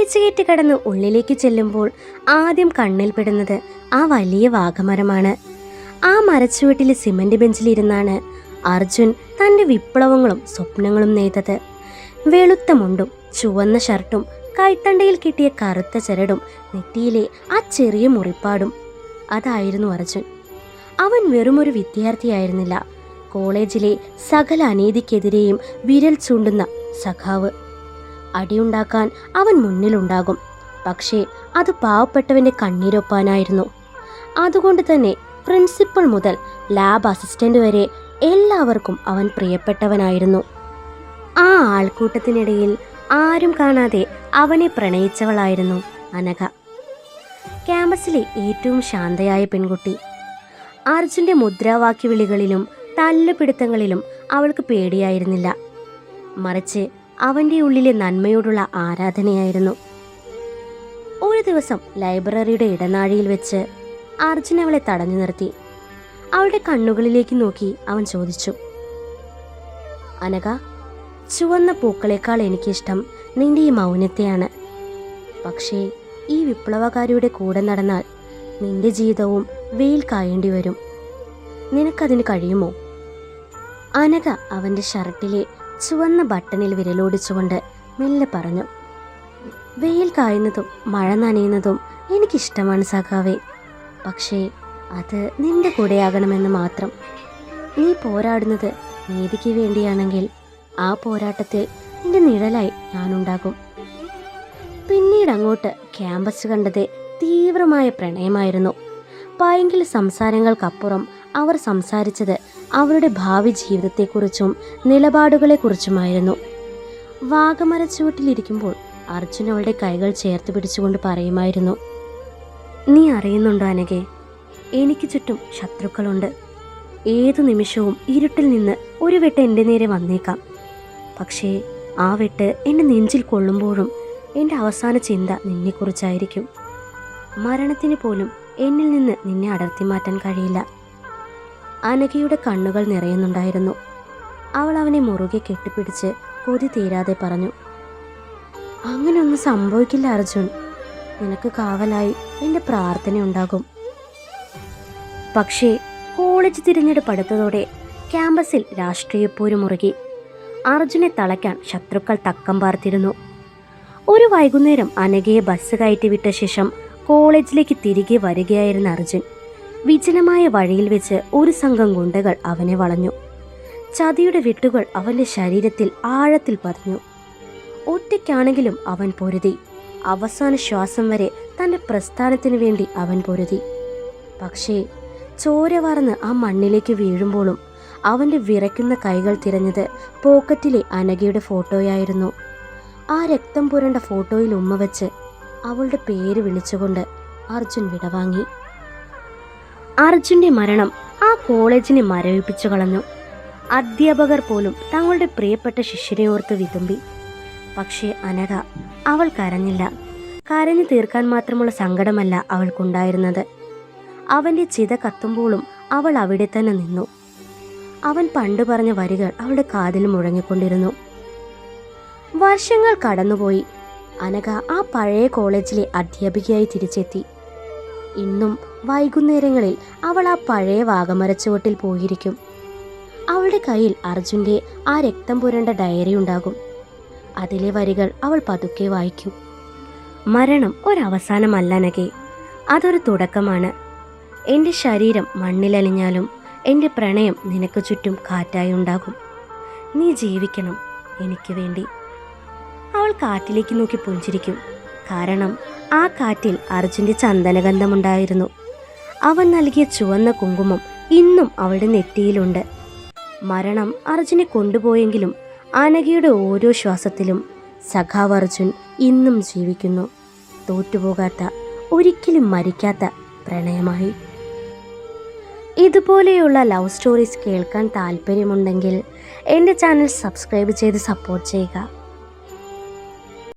പിടിച്ചുകയറ്റി കടന്ന് ഉള്ളിലേക്ക് ചെല്ലുമ്പോൾ ആദ്യം കണ്ണിൽ പെടുന്നത് ആ വലിയ വാഗമരമാണ്. ആ മരച്ചുവട്ടിലെ സിമന്റ് ബെഞ്ചിലിരുന്നാണ് അർജുൻ തൻ്റെ വിപ്ലവങ്ങളും സ്വപ്നങ്ങളും നെയ്തത്. വെളുത്ത മുണ്ടും ചുവന്ന ഷർട്ടും കൈത്തണ്ടയിൽ കിട്ടിയ കറുത്ത ചരടും നെറ്റിയിലെ ആ ചെറിയ മുറിപ്പാടും, അതായിരുന്നു അർജുൻ. അവൻ വെറുമൊരു വിദ്യാർത്ഥിയായിരുന്നില്ല, കോളേജിലെ സകല അനീതിക്കെതിരെയും വിരൽ ചൂണ്ടുന്ന സഖാവ്. അടിയുണ്ടാക്കാൻ അവൻ മുന്നിലുണ്ടാകും, പക്ഷേ അത് പാവപ്പെട്ടവൻ്റെ കണ്ണീരൊപ്പാനായിരുന്നു. അതുകൊണ്ട് തന്നെ പ്രിൻസിപ്പൽ മുതൽ ലാബ് അസിസ്റ്റൻ്റ് വരെ എല്ലാവർക്കും അവൻ പ്രിയപ്പെട്ടവനായിരുന്നു. ആ ആൾക്കൂട്ടത്തിനിടയിൽ ആരും കാണാതെ അവനെ പ്രണയിച്ചവളായിരുന്നു അനഘ, ക്യാമ്പസിലെ ഏറ്റവും ശാന്തയായ പെൺകുട്ടി. അർജുൻ്റെ മുദ്രാവാക്യ വിളികളിലും തല്ലുപിടുത്തങ്ങളിലും അവൾക്ക് പേടിയായിരുന്നില്ല, മറിച്ച് അവൻ്റെ ഉള്ളിലെ നന്മയോടുള്ള ആരാധനയായിരുന്നു. ഒരു ദിവസം ലൈബ്രറിയുടെ ഇടനാഴിയിൽ വെച്ച് അർജുൻ അവളെ തടഞ്ഞു നിർത്തി. അവളുടെ കണ്ണുകളിലേക്ക് നോക്കി അവൻ ചോദിച്ചു, അനഘ, ചുവന്ന പൂക്കളേക്കാൾ എനിക്കിഷ്ടം നിന്റെ ഈ മൗനത്തെയാണ്. പക്ഷേ ഈ വിപ്ലവകാരിയുടെ കൂടെ നടന്നാൽ നിന്റെ ജീവിതവും വെയിൽ കായേണ്ടി വരും. നിനക്കതിന് കഴിയുമോ? അനഘ അവൻ്റെ ഷർട്ടിലെ ചുവന്ന ബട്ടണിൽ വിരലോടിച്ചുകൊണ്ട് മെല്ലെ പറഞ്ഞു, വെയിൽ കായുന്നതും മഴ നനയുന്നതും എനിക്കിഷ്ടമാണ് സഖാവേ. പക്ഷേ അത് നിന്റെ കൂടെയാകണമെന്ന് മാത്രം. നീ പോരാടുന്നത് നീതിക്ക് വേണ്ടിയാണെങ്കിൽ ആ പോരാട്ടത്തിൽ നിന്റെ നിഴലായി ഞാനുണ്ടാകും. പിന്നീട് അങ്ങോട്ട് ക്യാമ്പസ് കണ്ടത് തീവ്രമായ പ്രണയമായിരുന്നു. പൈങ്കിളി സംസാരങ്ങൾക്കപ്പുറം അവർ സംസാരിച്ചത് അവരുടെ ഭാവി ജീവിതത്തെക്കുറിച്ചും നിലപാടുകളെക്കുറിച്ചുമായിരുന്നു. വാഗമരച്ചുവട്ടിലിരിക്കുമ്പോൾ അർജുൻ അവളുടെ കൈകൾ ചേർത്ത് പിടിച്ചുകൊണ്ട് പറയുമായിരുന്നു, നീ അറിയുന്നുണ്ടോ അനഘേ, എനിക്ക് ചുറ്റും ശത്രുക്കളുണ്ട്. ഏതു നിമിഷവും ഇരുട്ടിൽ നിന്ന് ഒരു വെട്ട് എൻ്റെ നേരെ വന്നേക്കാം. പക്ഷേ ആ വെട്ട് എൻ്റെ നെഞ്ചിൽ കൊള്ളുമ്പോഴും എൻ്റെ അവസാന ചിന്ത നിന്നെക്കുറിച്ചായിരിക്കും. മരണത്തിന് പോലും എന്നിൽ നിന്ന് നിന്നെ അടർത്തി മാറ്റാൻ കഴിയില്ല. അനഘയുടെ കണ്ണുകൾ നിറയുന്നുണ്ടായിരുന്നു. അവൾ അവനെ മുറുകെ കെട്ടിപ്പിടിച്ച് കൊതി തീരാതെ പറഞ്ഞു, അങ്ങനെയൊന്നും സംഭവിക്കില്ല അർജുൻ. നിനക്ക് കാവലായി എൻ്റെ പ്രാർത്ഥനയുണ്ടാകും. പക്ഷേ കോളേജ് തിരഞ്ഞെടുപ്പ് അടുത്തതോടെ ക്യാമ്പസിൽ രാഷ്ട്രീയപ്പോര് മുറുകി. അർജുനെ തളയ്ക്കാൻ ശത്രുക്കൾ തക്കം പാർത്തിരുന്നു. ഒരു വൈകുന്നേരം അനഘയെ ബസ് കയറ്റി വിട്ട ശേഷം കോളേജിലേക്ക് തിരികെ വരികയായിരുന്ന അർജുൻ വിജനമായ വഴിയിൽ വെച്ച് ഒരു സംഘം ഗുണ്ടകൾ അവനെ വളഞ്ഞു. ചതിയുടെ വെട്ടുകൾ അവൻ്റെ ശരീരത്തിൽ ആഴത്തിൽ പതിഞ്ഞു. ഒറ്റയ്ക്കാണെങ്കിലും അവൻ പൊരുതി. അവസാന ശ്വാസം വരെ തൻ്റെ പ്രസ്ഥാനത്തിനു വേണ്ടി അവൻ പൊരുതി. പക്ഷേ ചോര വാർന്ന് ആ മണ്ണിലേക്ക് വീഴുമ്പോഴും അവൻ്റെ വിറയ്ക്കുന്ന കൈകൾ തിരഞ്ഞത് പോക്കറ്റിലെ അനഘയുടെ ഫോട്ടോയായിരുന്നു. ആ രക്തം പുരണ്ട ഫോട്ടോയിൽ ഉമ്മ വെച്ച് അവളുടെ പേര് വിളിച്ചുകൊണ്ട് അർജുൻ വിടവാങ്ങി. അർജുൻ്റെ മരണം ആ കോളേജിനെ മരവിപ്പിച്ചു കളഞ്ഞു. അധ്യാപകർ പോലും തങ്ങളുടെ പ്രിയപ്പെട്ട ശിഷ്യനെ ഓർത്ത് വിതുമ്പി. പക്ഷേ അനഘ, അവൾ കരഞ്ഞില്ല. കരഞ്ഞു തീർക്കാൻ മാത്രമുള്ള സങ്കടമല്ല അവൾക്കുണ്ടായിരുന്നത്. അവൻ്റെ ചിത കത്തുമ്പോഴും അവൾ അവിടെ തന്നെ നിന്നു. അവൻ പണ്ട് പറഞ്ഞ വരികൾ അവളുടെ കാതിൽ മുഴങ്ങിക്കൊണ്ടിരുന്നു. വർഷങ്ങൾ കടന്നുപോയി. അനഘ ആ പഴയ കോളേജിലെ അധ്യാപികയായി തിരിച്ചെത്തി. ഇന്നും വൈകുന്നേരങ്ങളിൽ അവൾ ആ പഴയ വാഗമരച്ചുവട്ടിൽ പോയിരിക്കും. അവളുടെ കയ്യിൽ അർജുൻ്റെ ആ രക്തം പുരണ്ട ഡയറി ഉണ്ടാകും. അതിലെ വരികൾ അവൾ പതുക്കെ വായിക്കും. മരണം ഒരവസാനമല്ല അനഘേ, അതൊരു തുടക്കമാണ്. എൻ്റെ ശരീരം മണ്ണിലലിഞ്ഞാലും എൻ്റെ പ്രണയം നിനക്ക് ചുറ്റും കാറ്റായി ഉണ്ടാകും. നീ ജീവിക്കണം എനിക്ക് വേണ്ടി. അവൾ കാറ്റിലേക്ക് നോക്കി പുഞ്ചിരിക്കും. കാരണം ആ കാറ്റിൽ അർജുൻ്റെ ചന്ദനഗന്ധമുണ്ടായിരുന്നു. അവൻ നൽകിയ ചുവന്ന കുങ്കുമം ഇന്നും അവളുടെ നെറ്റിയിലുണ്ട്. മരണം അർജുനെ കൊണ്ടുപോയെങ്കിലും അനഘയുടെ ഓരോ ശ്വാസത്തിലും സഖാവ് അർജുൻ ഇന്നും ജീവിക്കുന്നു. തോറ്റുപോകാത്ത, ഒരിക്കലും മരിക്കാത്ത പ്രണയമായി. ഇതുപോലെയുള്ള ലവ് സ്റ്റോറീസ് കേൾക്കാൻ താല്പര്യമുണ്ടെങ്കിൽ എൻ്റെ ചാനൽ സബ്സ്ക്രൈബ് ചെയ്ത് സപ്പോർട്ട് ചെയ്യുക.